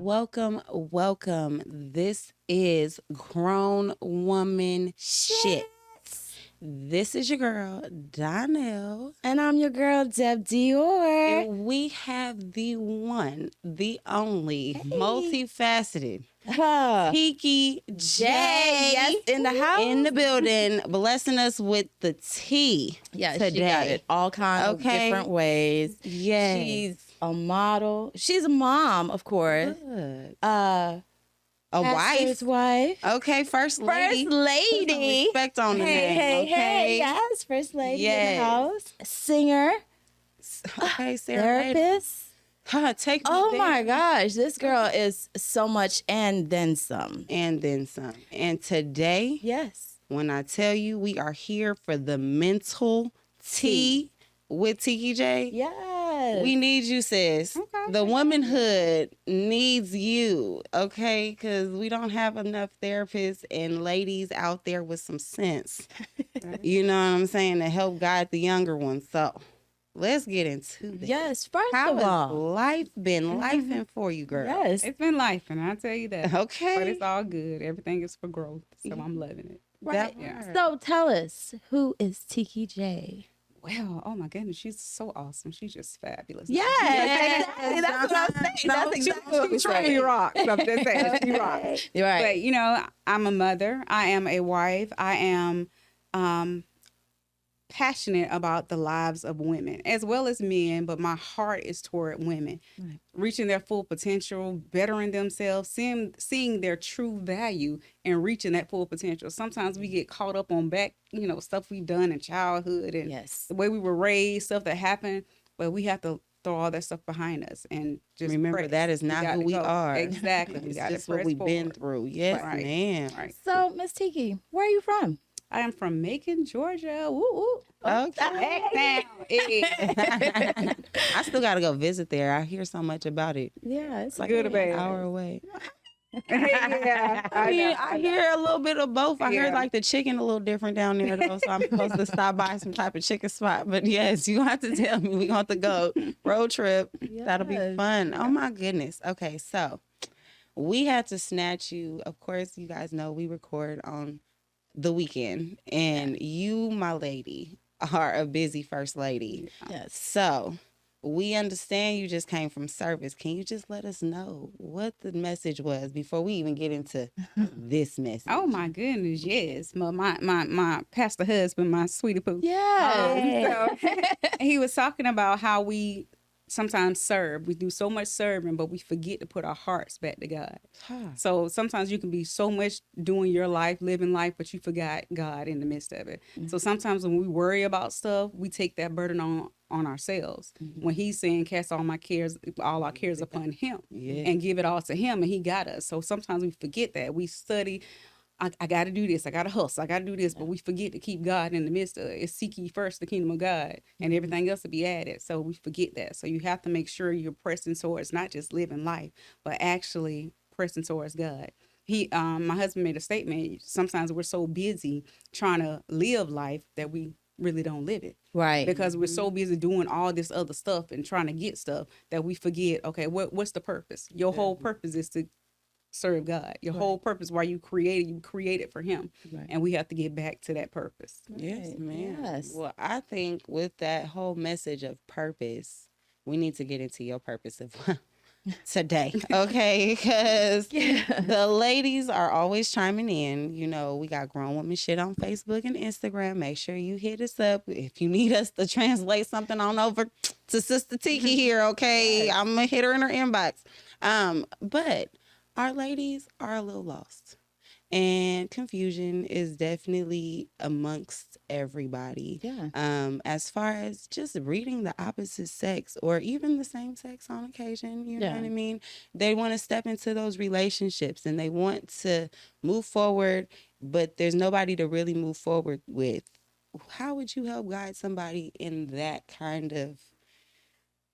welcome. This is Grown Woman Shit. This is your girl, Donnell. And I'm your girl, Deb Dior. And we have the one, the only, multifaceted, Tiki J. Yes, in the house. In the building, blessing us with the tea today. She got it all kinds of different ways. Yes. She's a model. She's a mom, of course. Good. A wife. Okay, first lady. First lady. Respect on the name. Hey, yes, first lady in the house. Singer. Okay, Sarah. Therapist. Take me Oh there. my gosh, this girl is so much and then some. And then some. And today, Yes, when I tell you we are here for the mental tea with Tiki J. yes. We need you, sis. Okay. The womanhood needs you, okay? Because we don't have enough therapists and ladies out there with some sense. You know what I'm saying? To help guide the younger ones. So let's get into this. Yes, first How of has all. life been lifing for you, girl? Yes. It's been life, and I tell you that. Okay. But it's all good. Everything is for growth, so I'm loving it. Right. Yeah. So tell us, who is Tiki J? Well, oh my goodness, she's so awesome. She's just fabulous. Yes, exactly. That's what I'm saying. That's exactly what She truly rocks. I'm just saying, she rocks. You're right. But, you know, I'm a mother. I am a wife. I am passionate about the lives of women as well as men, but my heart is toward women, reaching their full potential, bettering themselves, seeing their true value and reaching that full potential. Sometimes we get caught up on stuff we've done in childhood and the way we were raised, stuff that happened, but we have to throw all that stuff behind us and just remember press. that is not who we are. Exactly. It's We got just what we've been through. Yes, Right. ma'am. Right. So, Miss Tiki, where are you from? I am from Macon, Georgia. Woo woo. Okay. Hey. I still got to go visit there. I hear so much about it. Yeah, it's Like Good or an bad? hour away. Yeah, I hear a little bit of both. I heard Yeah. like the chicken a little different down there though, so I'm supposed to stop by some type of chicken spot. But yes, you have to tell me. We're going to have to go road trip. That'll be Yes. fun. Oh my goodness. Okay, so we had to snatch you. Of course, you guys know we record on the weekend, and you, my lady, are a busy first lady. Yes. So we understand you just came from service. Can you just let us know what the message was before we even get into this message? Oh my goodness, yes. My pastor husband, my sweetie poo. Yeah. So he was talking about how we sometimes serve. We do so much serving, but we forget to put our hearts back to God. So sometimes you can be so much doing your life, living life, but you forgot God in the midst of it. So sometimes when we worry about stuff, we take that burden on ourselves. When he's saying, cast all our cares upon him and give it all to him, and he got us. So sometimes we forget that. We study, I got to do this. I got to hustle. I got to do this. But we forget to keep God in the midst of it. It's seek ye first the kingdom of God and everything else will be added. So we forget that. So you have to make sure you're pressing towards not just living life, but actually pressing towards God. My husband made a statement. Sometimes we're so busy trying to live life that we really don't live it. Right. Because we're so busy doing all this other stuff and trying to get stuff that we forget, okay, what's the purpose? Your whole purpose is to serve God. Your whole purpose why you created for him. Right. And we have to get back to that purpose. Yes, ma'am. Yes. Well, I think with that whole message of purpose, we need to get into your purpose of today, okay? Because the ladies are always chiming in. You know, we got Grown Woman Shit on Facebook and Instagram. Make sure you hit us up if you need us to translate something on over to Sister Tiki here, okay? I'm gonna hit her in her inbox. But our ladies are a little lost. And confusion is definitely amongst everybody. Yeah. As far as just reading the opposite sex or even the same sex on occasion, you know what I mean? They want to step into those relationships and they want to move forward, but there's nobody to really move forward with. How would you help guide somebody in that kind of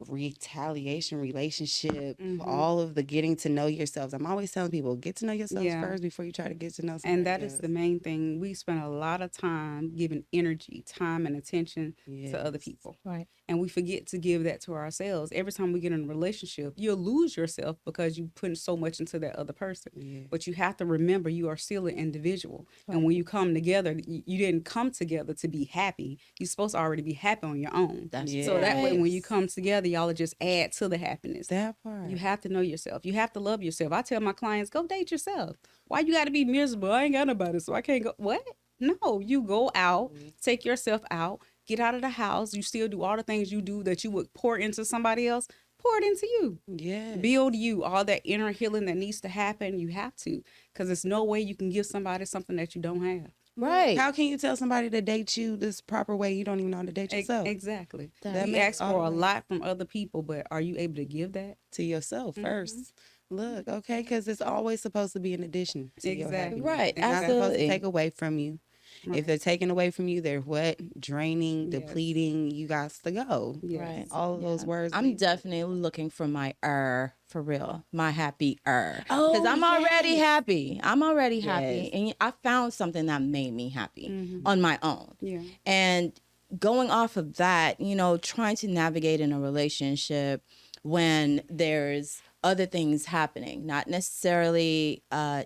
retaliation relationship, all of the getting to know yourselves? I'm always telling people, get to know yourselves first before you try to get to know somebody And that else. is the main thing. We spend a lot of time giving energy, time, and attention to other people. Right. and we forget to give that to ourselves. Every time we get in a relationship, you'll lose yourself because you put so much into that other person. Yeah. But you have to remember you are still an individual. Right. And when you come together, you didn't come together to be happy. You're supposed to already be happy on your own. So that way, when you come together, y'all will just add to the happiness. That part. You have to know yourself. You have to love yourself. I tell my clients, go date yourself. Why you got to be miserable? I ain't got nobody, so I can't go. What? No, you go out, take yourself out, get out of the house. You still do all the things you do that you would pour into somebody else. Pour it into you. Yeah. Build you. All that inner healing that needs to happen, you have to. Because there's no way you can give somebody something that you don't have. Right. How can you tell somebody to date you this proper way? You don't even know how to date yourself. Exactly. That we ask for a lot from other people, but are you able to give that? To yourself first. Look, okay, because it's always supposed to be an addition to your happiness. Right, It's not supposed to absolutely. take away from you. Right. If they're taking away from you, they're what? Draining, depleting. You got to go. Yes. Right. All of those words. I'm definitely looking for my for real, my happy because Oh, I'm already happy. I'm already Yes. happy, and I found something that made me happy on my own. Yeah. And going off of that, you know, trying to navigate in a relationship when there's other things happening, not necessarily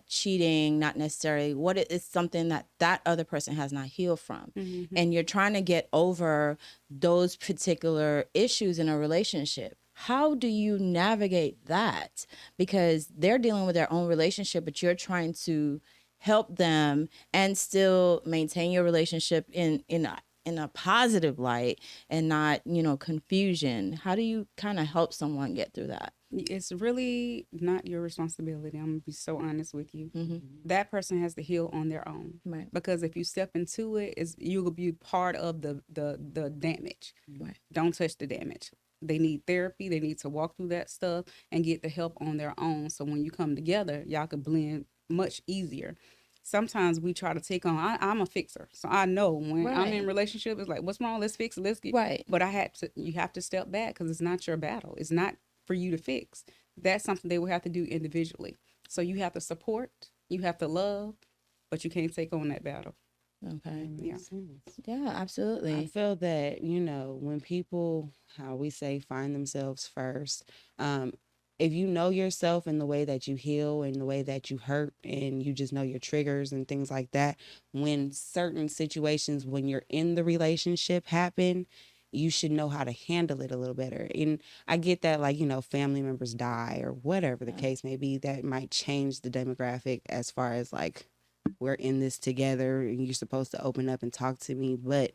cheating, not necessarily what it is, something that that other person has not healed from. And you're trying to get over those particular issues in a relationship. How do you navigate that? Because they're dealing with their own relationship, but you're trying to help them and still maintain your relationship in a positive light and not, you know, confusion. How do you kind of help someone get through that? It's really not your responsibility. I'm going to be so honest with you. That person has to heal on their own. Right. Because if you step into it, you will be part of the damage. Right. Don't touch the damage. They need therapy. They need to walk through that stuff and get the help on their own. So when you come together, y'all can blend much easier. Sometimes we try to take on, I'm a fixer. So I know when I'm in a relationship, it's like, what's wrong? Let's fix it. Let's get Right. But you have to step back because it's not your battle. It's not for you to fix. That's something they will have to do individually. So you have to support, you have to love, but you can't take on that battle. Okay. Yeah. Yeah, absolutely. I feel that, you know, when people, how we say, find themselves first, if you know yourself in the way that you heal and the way that you hurt and you just know your triggers and things like that, when certain situations, when you're in the relationship happen, you should know how to handle it a little better. And I get that, like, you know, family members die or whatever the case may be, that might change the demographic as far as like, we're in this together and you're supposed to open up and talk to me. But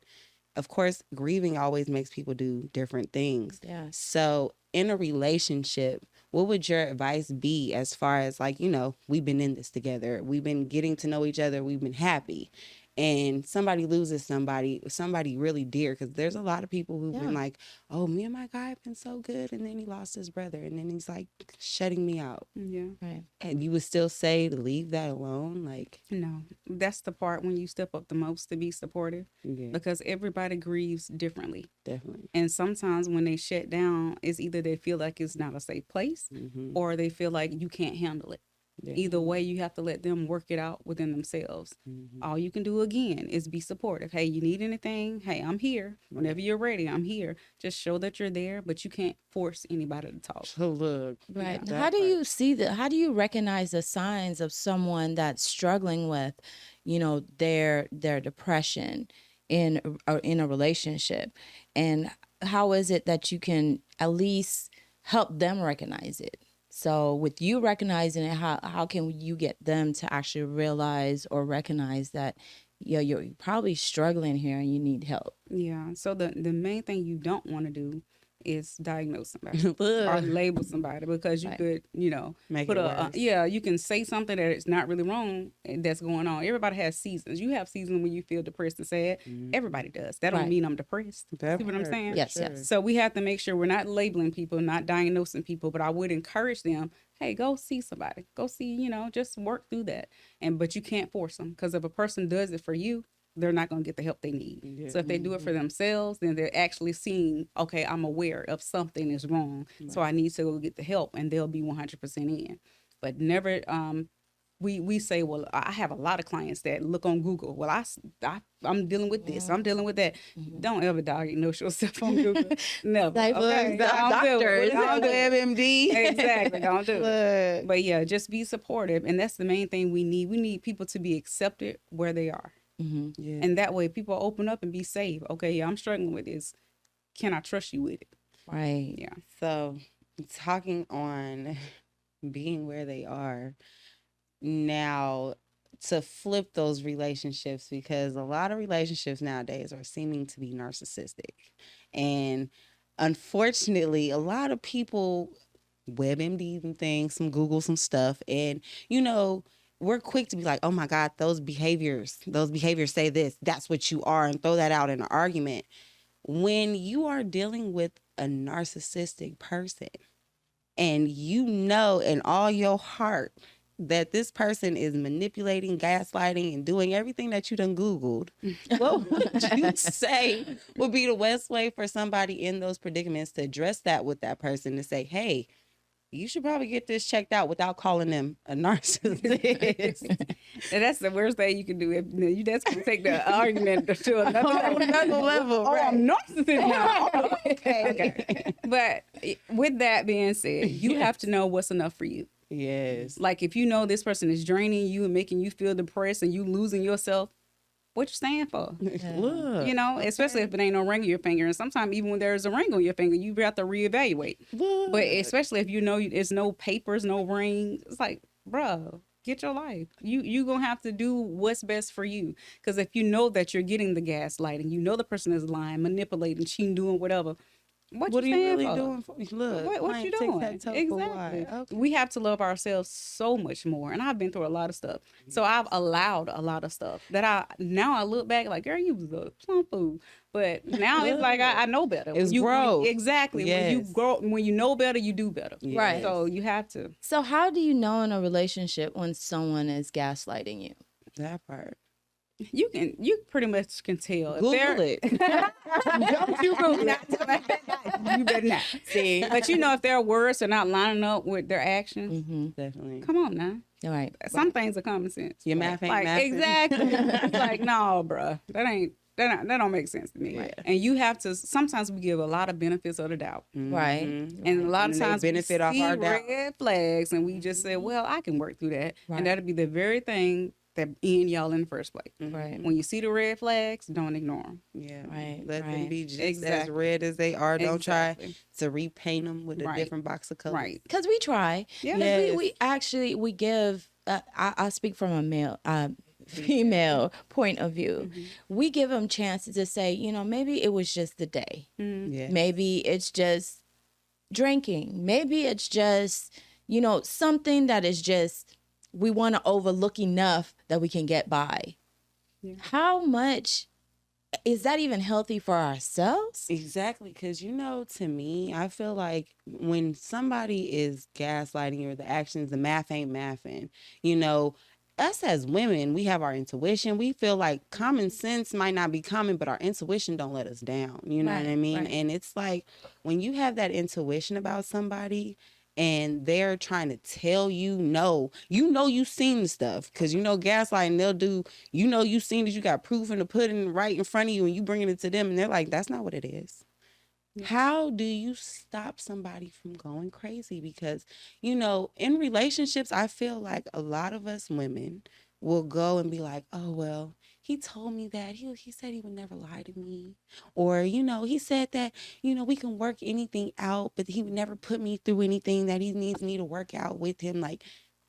of course, grieving always makes people do different things. Yeah. So in a relationship, what would your advice be as far as like, you know, we've been in this together, we've been getting to know each other, we've been happy, and somebody loses somebody really dear, because there's a lot of people who've been like, oh, me and my guy have been so good, and then he lost his brother, and then he's like shutting me out. Yeah. Right. And you would still say to leave that alone? Like, No, that's the part when you step up the most to be supportive, because everybody grieves differently. Definitely. And sometimes when they shut down, it's either they feel like it's not a safe place or they feel like you can't handle it. Yeah. Either way, you have to let them work it out within themselves. All you can do, again, is be supportive. Hey, you need anything? Hey, I'm here. Whenever you're ready, I'm here. Just show that you're there, but you can't force anybody to talk. So look. Right. Yeah, How do you see that? How do you recognize the signs of someone that's struggling with, you know, their depression in a relationship? And how is it that you can at least help them recognize it? So with you recognizing it, how can you get them to actually realize or recognize that you're probably struggling here and you need help? Yeah. So the main thing you don't want to do is diagnose somebody or label somebody, because you could, you know, make put it worse. You can say something that is not really wrong that's going on. Everybody has seasons. You have seasons when you feel depressed and sad. Everybody does. That don't mean I'm depressed. See what I'm saying? Yes, yes. So we have to make sure we're not labeling people, not diagnosing people, but I would encourage them, hey, go see somebody. Go see, you know, just work through that. But you can't force them, because if a person does it for you, they're not going to get the help they need. Yeah. So if they do it for themselves, then they're actually seeing, okay, I'm aware of something is wrong, so I need to go get the help, and they'll be 100% in. But never we say, well, I have a lot of clients that look on Google. Well, I'm dealing with this. I'm dealing with that. Don't ever diagnose yourself on Google. Never. Like, Okay? doctors. Don't do it. WebMD. Exactly. Don't do it. Look. But yeah, just be supportive. And that's the main thing we need. We need people to be accepted where they are. Yeah. And that way people open up and be safe. Okay, yeah, I'm struggling with this. Can I trust you with it? Right. Yeah. So, talking on being where they are now, to flip those relationships, because a lot of relationships nowadays are seeming to be narcissistic. And unfortunately, a lot of people WebMD and things, some Google some stuff, and we're quick to be like, oh my God, those behaviors say this, that's what you are, and throw that out in an argument. When you are dealing with a narcissistic person and you know in all your heart that this person is manipulating, gaslighting, and doing everything that you done Googled, what would you say would be the best way for somebody in those predicaments to address that with that person, to say, hey, you should probably get this checked out, without calling them a narcissist? And that's the worst thing you can do. That's going to take the argument to another level. Oh, I'm narcissist now. Okay. But with that being said, you have to know what's enough for you. Yes. Like, if you know this person is draining you and making you feel depressed and you losing yourself, what you stand for? Look. Especially if it ain't no ring on your finger. And sometimes even when there's a ring on your finger, you have to reevaluate. Look. But especially if you know there's no papers, no ring, it's like, bro, get your life. You gonna have to do what's best for you. Because if you know that you're getting the gaslighting, you know the person is lying, manipulating, cheating, doing whatever. What are you really for? doing for? Look, what you doing? Exactly. Okay. We have to love ourselves so much more. And I've been through a lot of stuff. So I've allowed a lot of stuff that I look back like, girl, you was a plump fool. But now it's like I know better. It's growth. Exactly. Yes. When you grow, when you know better, you do better. Yes. Right. So you have to. So how do you know in a relationship when someone is gaslighting you? That part. You pretty much can tell. Google it. Don't you Google it. You better not. See. But if their words are not lining up with their actions, Definitely. come on now. All right. Some things are common sense. Your math ain't like mathing. exactly. It's like, no, bruh, that don't make sense to me. Right. And you have to. Sometimes we give a lot of benefits of the doubt, Right. and a lot of And they times benefit we off see our doubt. red flags, and we just say, well, I can work through that, Right. and that'll be the very thing that end y'all in the first place. Right. When you see the red flags, don't ignore them. Yeah. Right, Let them right. be just as Exactly. red as they are. Don't try Exactly. to repaint them with a Right. different box of colors. Right. Because we try. Yeah. 'Cause Yes. we actually give. I speak from a female point of view. We give them chances to say, maybe it was just the day. Yeah. Maybe it's just drinking. Maybe it's just, something that is just, we want to overlook enough that we can get by. Yeah. How much is that even healthy for ourselves? Exactly. Because, to me, I feel like when somebody is gaslighting you, or the actions, the math ain't mathing, us as women, we have our intuition. We feel like common sense might not be common, but our intuition don't let us down. You know what I mean? Right. And it's like when you have that intuition about somebody and they're trying to tell you no, you've seen the stuff, because gaslighting, they'll do, you've seen it, you got proof in the pudding right in front of you, and you bringing it to them and they're like, that's not what it is. Yeah. How do you stop somebody from going crazy? Because, in relationships, I feel like a lot of us women will go and be like, oh, well, he told me that. He said he would never lie to me. Or, he said that, we can work anything out, but he would never put me through anything that he needs me to work out with him.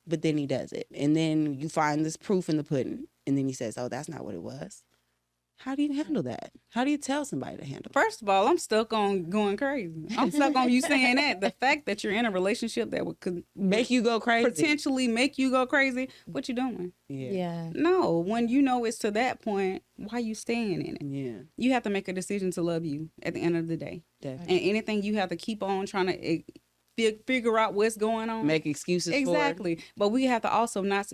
But then he does it. And then you find this proof in the pudding. And then he says, oh, that's not what it was. How do you handle that? How do you tell somebody to handle it? First of all, I'm stuck on going crazy. I'm stuck on you saying that. The fact that you're in a relationship that could make you go crazy, potentially make you go crazy. What you doing? Yeah. No, when it's to that point, why you staying in it? Yeah. You have to make a decision to love you at the end of the day. Definitely. And anything you have to keep on trying to figure out what's going on. Make excuses exactly. for. But we have to also not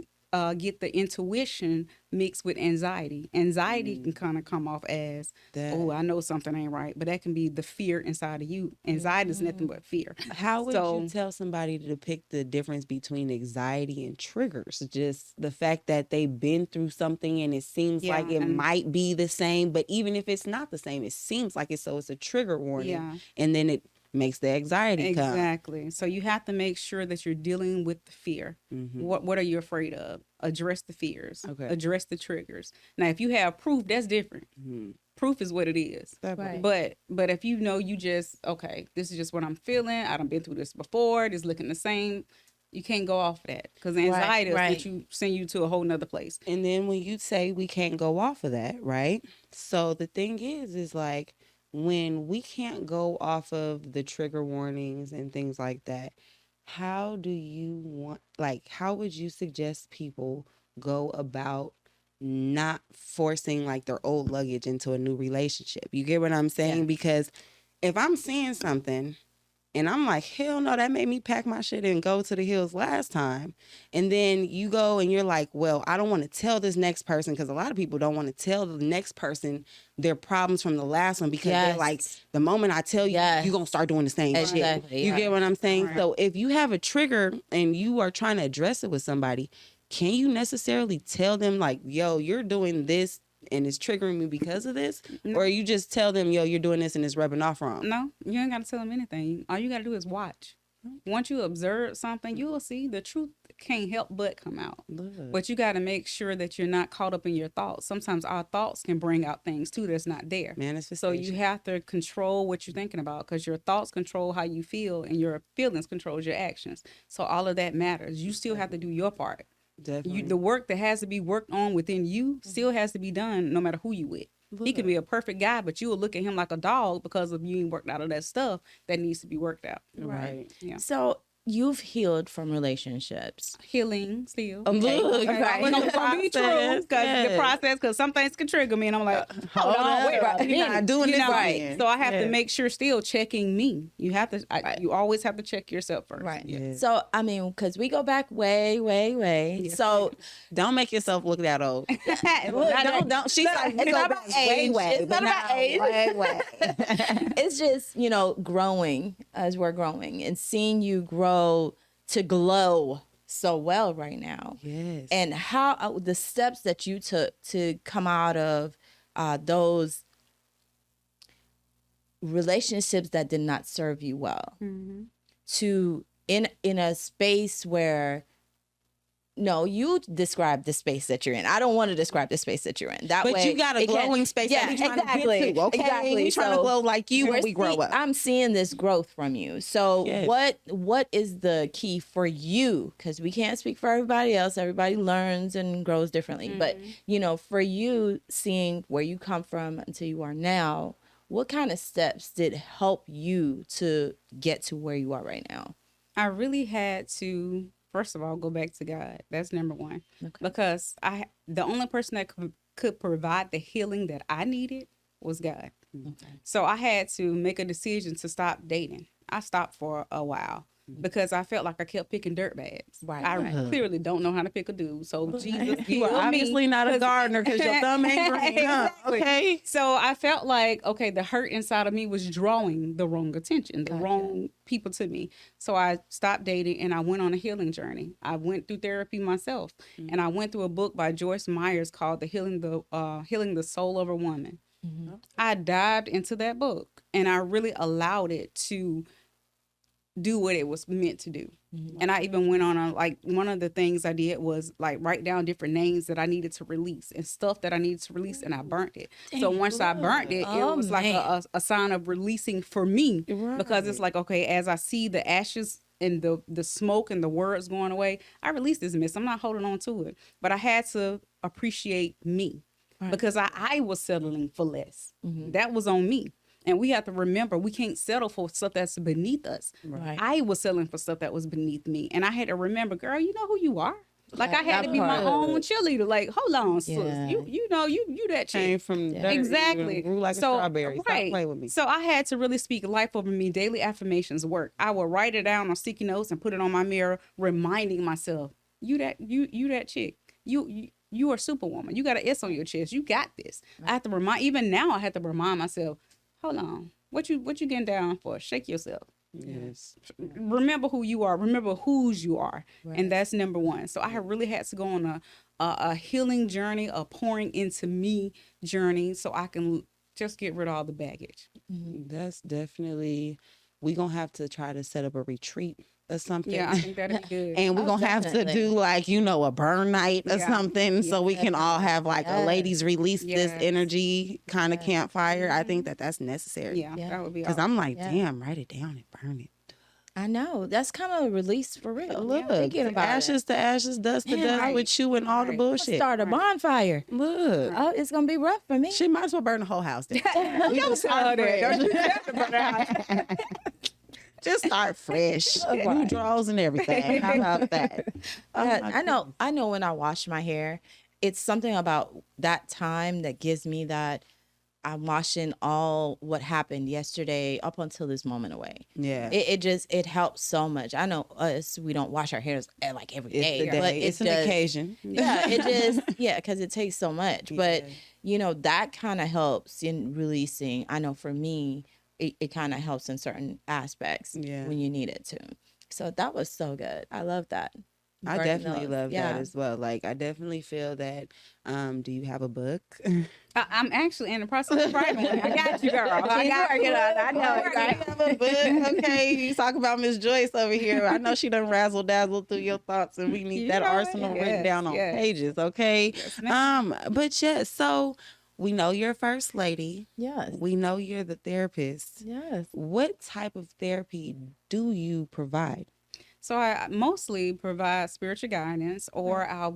get the intuition mixed with anxiety. Anxiety can kind of come off as, oh, I know something ain't right, but that can be the fear inside of you. Anxiety is nothing but fear. How would you tell somebody to depict the difference between anxiety and triggers? Just the fact that they've been through something and it seems like it might be the same, but even if it's not the same, it seems like it's a trigger warning, and then it makes the anxiety come. Exactly. So you have to make sure that you're dealing with the fear. What are you afraid of? Address the fears. Address the triggers. Now, if you have proof, that's different. Proof is what it is. Right. But if you know you just, okay, this is just what I'm feeling. I done been through this before. It's looking the same. You can't go off of that because anxiety is what you send you to a whole nother place. And then when you say we can't go off of that, right? So the thing is like, when we can't go off of the trigger warnings and things like that, how would you suggest people go about not forcing like their old luggage into a new relationship? You get what I'm saying? Yeah. Because if I'm seeing something and I'm like, hell no, that made me pack my shit and go to the hills last time. And then you go and you're like, well, I don't want to tell this next person, because a lot of people don't want to tell the next person their problems from the last one, because they're like, the moment I tell you, you're going to start doing the same shit. You get what I'm saying? Right. So if you have a trigger and you are trying to address it with somebody, can you necessarily tell them like, yo, you're doing this and it's triggering me because of this? Or you just tell them, yo, you're doing this and it's rubbing off wrong? No, you ain't got to tell them anything. All you got to do is watch. Once you observe something, you will see the truth can't help but come out. But you got to make sure that you're not caught up in your thoughts. Sometimes our thoughts can bring out things too that's not there. So you have to control what you're thinking about, because your thoughts control how you feel and your feelings controls your actions. So all of that matters. You still have to do your part. The work that has to be worked on within you still has to be done, no matter who you with. He could be a perfect guy, but you will look at him like a dog because of you ain't worked out of that stuff that needs to be worked out. Right. Yeah. So you've healed from relationships. Healing still. Look, right. Be true, because the process, because some things can trigger me, and I'm like, hold on, wait, you're not doing this right. So I have to make sure, still checking me. You have to. You always have to check yourself first. Right. Yes. So I mean, because we go back way. Yes. So don't make yourself look that old. Don't. She's like, it's not about age. It's not about age. Way. It's just, growing as we're growing and seeing you grow to glow so well right now. Yes. And how the steps that you took to come out of those relationships that did not serve you well, to in a space where, no, you describe the space that you're in. I don't want to describe the space that you're in. That but way, you got a glowing space that we trying to get to, okay? Exactly. We trying to glow like you when we grow up. I'm seeing this growth from you. So what is the key for you? Because we can't speak for everybody else. Everybody learns and grows differently. But, for you, seeing where you come from until you are now, what kind of steps did help you to get to where you are right now? I really had to, first of all, go back to God. That's number one. Okay. Because the only person that could provide the healing that I needed was God. Okay. So I had to make a decision to stop dating. I stopped for a while because I felt like I kept picking dirt bags. Right. I clearly don't know how to pick a dude. So Jesus, you are obviously not a gardener because your thumb ain't green. Exactly. Okay. So I felt like, okay, the hurt inside of me was drawing the wrong attention, the wrong people to me. So I stopped dating and I went on a healing journey. I went through therapy myself, and I went through a book by Joyce Myers called "The Healing the Soul of a Woman." I dived into that book and I really allowed it to do what it was meant to do. And I even went on one of the things I did was write down different names that I needed to release and stuff that I needed to release, and I burnt it. So once I burnt it, it was like a sign of releasing for me, because it's like, okay, as I see the ashes and the smoke and the words going away, I release this mess. I'm not holding on to it. But I had to appreciate me, because I was settling for less. That was on me. And we have to remember, we can't settle for stuff that's beneath us. Right. I was settling for stuff that was beneath me. And I had to remember, girl, you know who you are. Like, I had to be my own cheerleader. Like, hold on, sis. You that chick. Came from exactly. Grew like a strawberry. Stop playing with me. So I had to really speak life over me. Daily affirmations work. I would write it down on sticky notes and put it on my mirror, reminding myself, You that chick. You are superwoman. You got an S on your chest. You got this. I have to remind. Even now, I have to remind myself. Hold on. What you getting down for? Shake yourself. Yes. Remember who you are. Remember whose you are, Right. and that's number one. So I have really had to go on a healing journey, a pouring into me journey, so I can just get rid of all the baggage. That's definitely, we gonna have to try to set up a retreat or something. Yeah, I think that'd be good. And we're gonna have to definitely. do like, a burn night or Yeah. something, so we can all have like a Yes. ladies release this Yes. energy kind of Yes. campfire. I think that's necessary. Yeah, Yeah. that would be Because awesome. I'm like, Yeah. damn, write it down and burn it. I know. That's kind of a release for real. Look, Thinking about ashes to ashes, dust to Yeah, dust right. with you and all the Right. bullshit. Start a bonfire. Look, Oh, it's gonna be rough for me. she might as well burn the whole house down. Don't tell her that. Don't you have to burn her house. Just start fresh, new drawers and everything. How about that? Oh Yeah, my I know when I wash my hair, it's something about that time that gives me that I'm washing all what happened yesterday up until this moment away. Yeah. It helps so much. I know us, we don't wash our hairs like every It's day, the day. but It's it an does, occasion. yeah, it just because it takes so much. But Yeah. that kind of helps in releasing. I know for me, it kind of helps in certain aspects Yeah. when you need it to. So that was so good. I love that. I Burning definitely those. love Yeah. that as well. Like, I definitely feel that. Do you have a book? I'm actually in the process of writing one. I got you, girl. I got you. I know it, You right? have a book, okay? You talk about Miss Joyce over here. I know she done razzle dazzle through your thoughts, and we need You that know it. arsenal written Yes, down on yes. pages, okay? Yes, ma'am. But yeah, so we know you're a first lady. Yes. We know you're the therapist. Yes. What type of therapy do you provide? So I mostly provide spiritual guidance, or I'll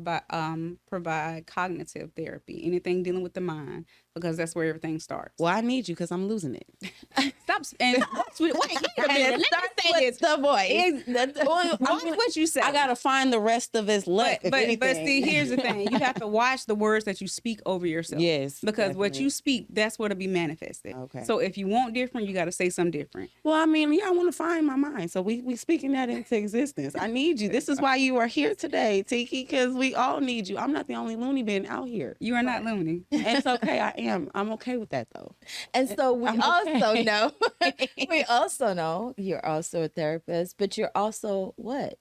provide cognitive therapy, anything dealing with the mind, because that's where everything starts. Well, I need you because I'm losing it. Stop and wait a minute. Let me say this. the voice. Watch what you say. I gotta find the rest of his left. But see, here's the thing: you have to watch the words that you speak over yourself. Yes, because what definitely. you speak, that's what will be manifested. Okay. So if you want different, you got to say something different. Well, I mean, yeah, I want to find my mind. So we speaking that into existence. I need you. This is why you are here today, Tiki, because we all need you. I'm not the only loony bin out here. You are not loony. It's okay. I am. I'm okay with that though. And so we I'm also okay. know, we also know you're also a therapist, but you're also what?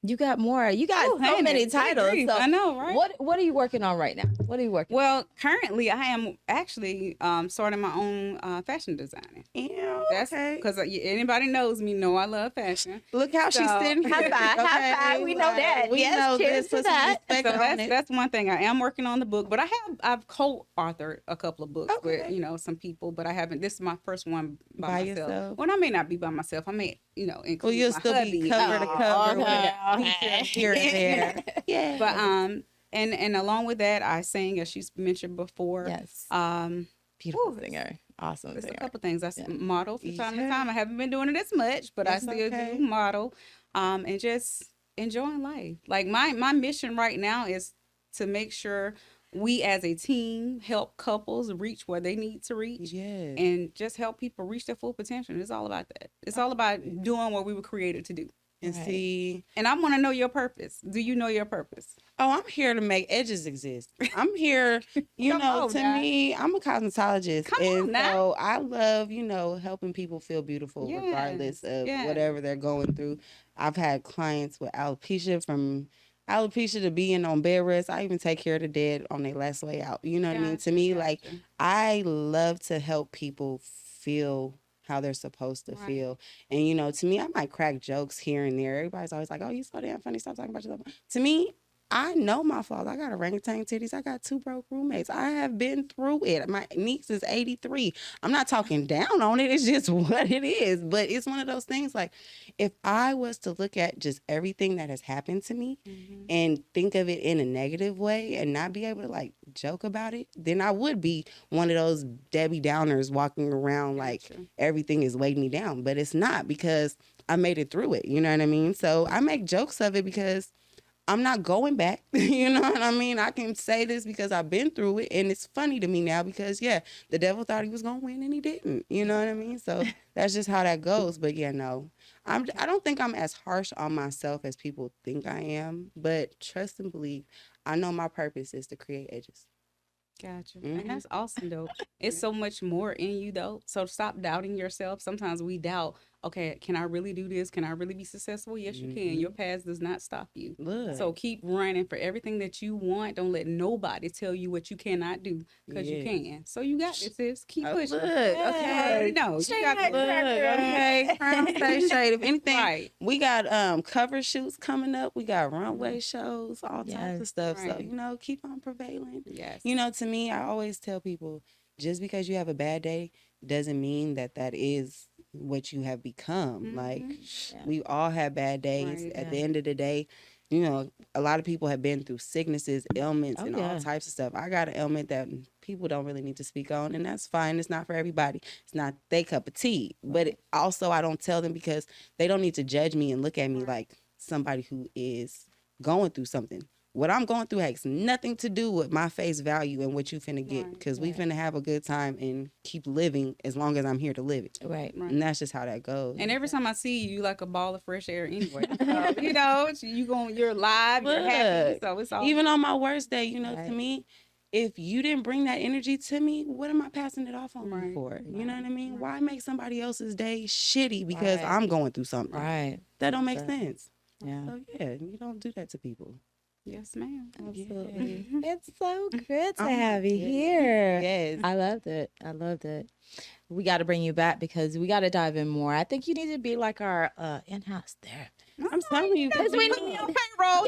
You got more. You got Oh, so honey, many good titles. grief. So I know, right? What are you working on right now? What are you working Well, currently I am actually starting my own fashion designing. Yeah. That's Okay. because anybody knows me, know I love fashion. Look how she's So- sitting here. High five, high five. We know that. We Yes, know cheers this. to Put some that. So respect on it. that's one thing. I am working on the book, but I've co-authored a couple of books Okay. with some people, but I haven't. This is my first one by By myself. yourself? Well, I may not be by myself. I may include Well, you'll my still hubby. be cover to cover okay, with pieces here and there. Yeah. But and along with that, I sing, as she's mentioned before. Yes. Beautiful singer. Awesome There's a singer. couple things. I model from time to Yeah. time. I haven't been doing it as much, but That's I still okay. do model. And just enjoying life. Like my mission right now is to make sure we as a team help couples reach where they need to reach. Yes. And just help people reach their full potential. It's all about that. It's all about doing what we were created to do. And Right. see, And I want to know your purpose. Do you know your purpose? I'm here to make edges exist. I'm here, Come on to now. me, I'm a cosmetologist. Come on and now. so I love, helping people feel beautiful Yes, regardless of yes. whatever they're going through. I've had clients with alopecia, from alopecia to being on bed rest. I even take care of the dead on their last way out. You know what I mean? To me, like, I love to help people feel how they're supposed to Right. feel. And, to me, I might crack jokes here and there. Everybody's always like, oh, you so damn funny. Stop talking about yourself. To me, I know my flaws. I got orangutan titties. I got 2 broke roommates. I have been through it. My niece is 83. I'm not talking down on it. It's just what it is. But it's one of those things, like, if I was to look at just everything that has happened to me and think of it in a negative way and not be able to, like, joke about it, then I would be one of those Debbie Downers walking around like Gotcha. everything is weighing me down. But it's not, because I made it through it. You know what I mean? So I make jokes of it because I'm not going back. You know what I mean? I can say this because I've been through it, and it's funny to me now because, the devil thought he was going to win and he didn't. You know what I mean? So that's just how that goes. But no, I don't think I'm as harsh on myself as people think I am, but trust and believe, I know my purpose is to create edges. Gotcha. And that's awesome though. It's so much more in you though. So stop doubting yourself. Sometimes we doubt, okay, can I really do this? Can I really be successful? Yes, you can. Your past does not stop you. Look. So keep running for everything that you want. Don't let nobody tell you what you cannot do because you can. So you got this, sis. Keep pushing. Look, okay. You know, you got Look, okay. Crown stay straight. If anything, Right. we got cover shoots coming up. We got runway shows, all types of stuff. So, Right. you know, keep on prevailing. Yes. You know, to me, I always tell people, just because you have a bad day doesn't mean that that is what you have become. Like, we all have bad days. Right. At the end of the day, you know, a lot of people have been through sicknesses, ailments, and all types of stuff. I got an ailment that people don't really need to speak on, and that's fine. It's not for everybody. It's not their cup of tea. But also, I don't tell them because they don't need to judge me and look at me like somebody who is going through something. What I'm going through has nothing to do with my face value and what you finna get, because we finna have a good time and keep living as long as I'm here to live it. Right. And that's just how that goes. And every time I see you, you like a ball of fresh air anyway. So, you know, you're alive, you're happy. So it's all even on my worst day, you know, to me, if you didn't bring that energy to me, what am I passing it off on you for? You know what I mean? Why make somebody else's day shitty because I'm going through something? Right. That don't make sense. Yeah. So yeah, you don't do that to people. Yes, ma'am. Absolutely. It's so good to have you here. Yes. I loved it. I loved it. We got to bring you back because we got to dive in more. I think you need to be like our in-house therapist. I'm telling you, Because we need on payroll.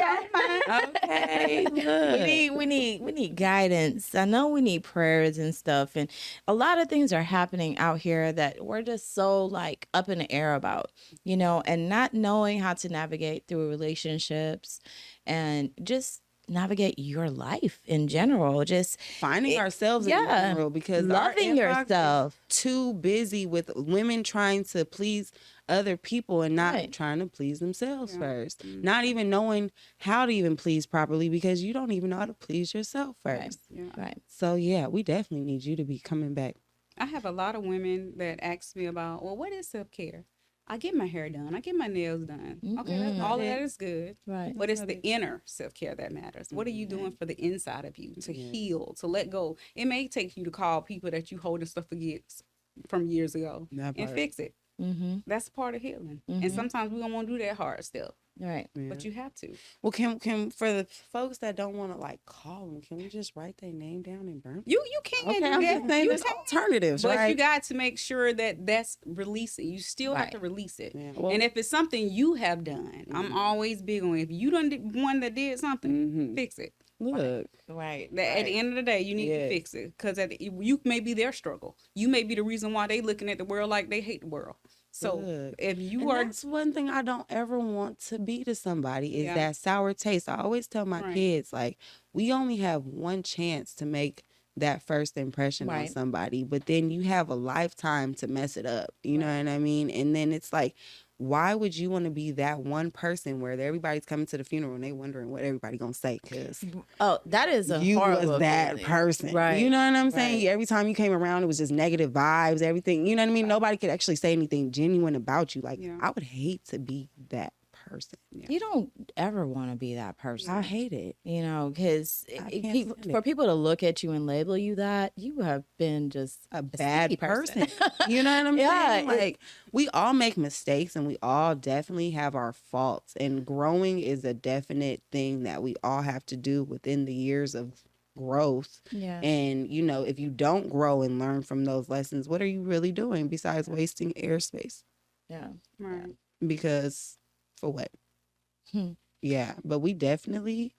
okay. Look. We need guidance. I know we need prayers and stuff, and a lot of things are happening out here that we're just so like up in the air about, you know, and not knowing how to navigate through relationships and just navigate your life in general. Just finding ourselves in general, because loving our inbox yourself. is too busy with women trying to please other people and not trying to please themselves first. Not even knowing how to even please properly, because you don't even know how to please yourself first. Right. So yeah, we definitely need you to be coming back. I have a lot of women that ask me about, well, what is self-care? I get my hair done. I get my nails done. Okay, all of that is good. Right. But it's the inner self-care that matters. What are you doing for the inside of you to heal, to let go? It may take you to call people that you hold and stuff forgets from years ago and fix it. That's part of healing. And sometimes we don't want to do that hard step. Right. But you have to. Well, can for the folks that don't want to like call them, can we just write their name down and burn? You can Okay, do I'm that. just saying You there's can. alternatives, But right? you got to make sure that that's releasing. You still have to release it. Yeah. Well, And if it's something you have done, I'm always big on, if you done one that did something, fix it. look, Right. At the end of the day, you need to fix it, because you may be their struggle. You may be the reason why they looking at the world like they hate the world. So look. if you And are, that's one thing I don't ever want to be to somebody is that sour taste. I always tell my kids, like, we only have one chance to make that first impression on somebody, but then you have a lifetime to mess it up. You know what I mean? And then it's like, why would you want to be that one person where everybody's coming to the funeral and they wondering what everybody gonna say? Because that is a you horrible was that feeling. person, Right? You know what I'm saying? Every time you came around, it was just negative vibes, everything. You know what I mean? Nobody could actually say anything genuine about you. Like, I would hate to be that person. You don't ever want to be that person. I hate it. You know, because stand for it. people to look at you and label you that, you have been just A bad sticky person. You know what I'm saying? Like, we all make mistakes and we all definitely have our faults. And growing is a definite thing that we all have to do within the years of growth. Yeah. And, you know, if you don't grow and learn from those lessons, what are you really doing besides wasting airspace? Yeah. right. Because for what? Yeah, but we definitely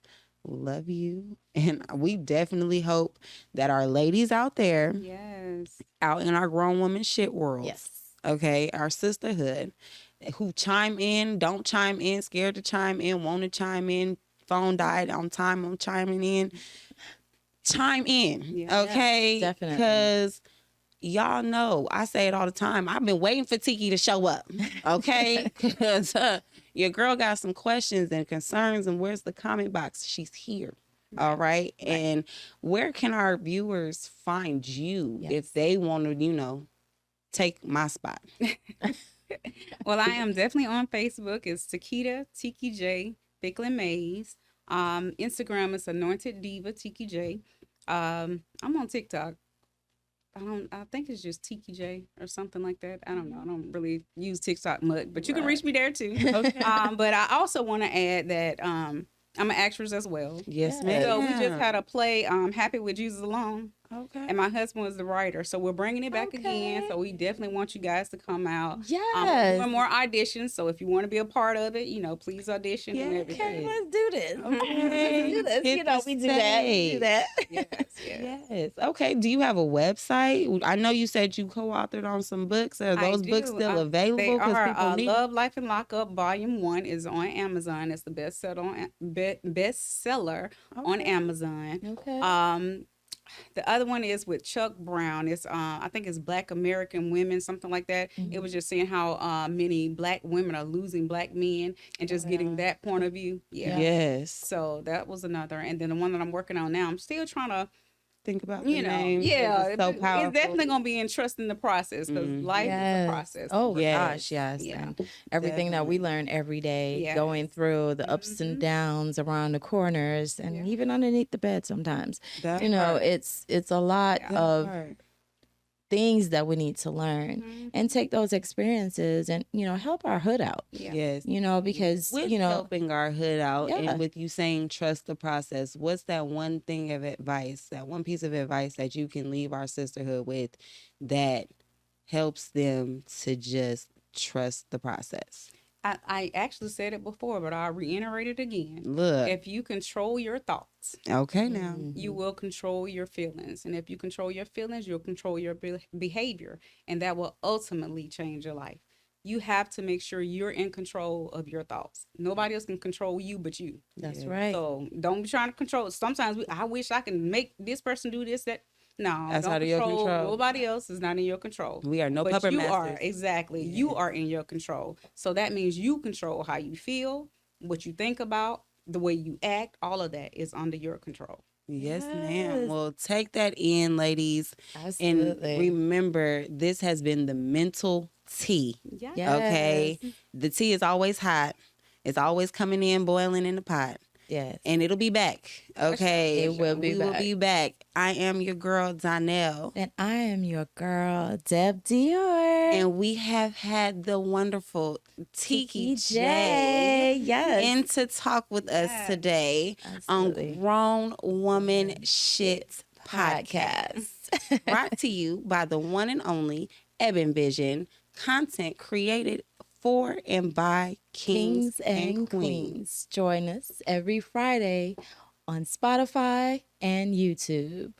love you, and we definitely hope that our ladies out there, Yes. out in our grown woman shit world, Yes. okay, our sisterhood, who chime in, don't chime in, scared to chime in, want to chime in, phone died on time, I'm chiming in, chime in, Yeah. okay, Definitely. because y'all know, I say it all the time, I've been waiting for Tiki to show up, okay? Because your girl got some questions and concerns, and where's the comment box? She's here, all right? And where can our viewers find you if they want to, you know, take my spot? Well, I am definitely on Facebook. It's Takita Tiki J Bicklin Mays. Instagram is Anointed Diva Tiki J. I'm on TikTok. I think it's just Tiki J or something like that. I don't know. I don't really use TikTok much, but you can reach me there too. Okay. But I also want to add that I'm an actress as well. Yes, Yeah. So we ma'am. just had a play, Happy with Jesus Alone. Okay. And my husband was the writer. So we're bringing it back again. Okay. So we definitely want you guys to come out. We're Yes. doing more auditions. So if you want to be a part of it, please audition and Yeah. everything. Okay, let's do this. Okay. Let's do this. Hit You know, the we do that. We do stage. that. Yes, yes. Yes. Okay. Do you have a website? I know you said you co-authored on some books. Are I those books do. still available? They Because are. people need. Love, Life, and Lockup Volume 1 is on Amazon. It's the bestseller on Okay. Amazon. Okay. The other one is with Chuck Brown. It's I think it's Black American Women, something like that. It was just saying how many Black women are losing Black men and just getting that point of view. Yeah. Yes. So that was another. And then the one that I'm working on now, I'm still trying to, Think about the names. yeah, It's so powerful. it's definitely going to be in trusting the process because life is a process. Oh Yes. gosh, yes. Yeah. And everything that we learn every day, Yes. going through the ups and downs around the corners and even underneath the bed sometimes. That You know, part. it's a lot Yeah. That of part. things that we need to learn and take those experiences and, help our hood out. Yeah. Yes. Because, With helping our hood out Yeah. and with you saying trust the process, what's that one thing of advice, that one piece of advice that you can leave our sisterhood with that helps them to just trust the process? I actually said it before, but I'll reiterate it again. Look. If you control your thoughts, Okay now. you will control your feelings. And if you control your feelings, you'll control your behavior. And that will ultimately change your life. You have to make sure you're in control of your thoughts. Nobody else can control you but you. That's Yeah. right. So don't be trying to control. Sometimes I wish I can make this person do this, that. No, That's don't out of your control. Nobody else is not in your control. We are no But puppet you masters. are, exactly. You are in your control. So that means you control how you feel, what you think about, the way you act. All of that is under your control. Yes, ma'am. Yes. Well, take that in, ladies. Absolutely. And remember, this has been the mental tea. Yeah. Okay. The tea is always hot. It's always coming in, boiling in the pot. Yes. And it'll be back. Okay. It will be we will back. be back. I am your girl, Donnell. And I am your girl, Deb Dior. And we have had the wonderful Tiki J Yes. in to talk with us today Absolutely. on Grown Woman Shit Podcast. Brought to you by the one and only Eben Vision. Content created for and by Kings and Queens. Join us every Friday on Spotify and YouTube.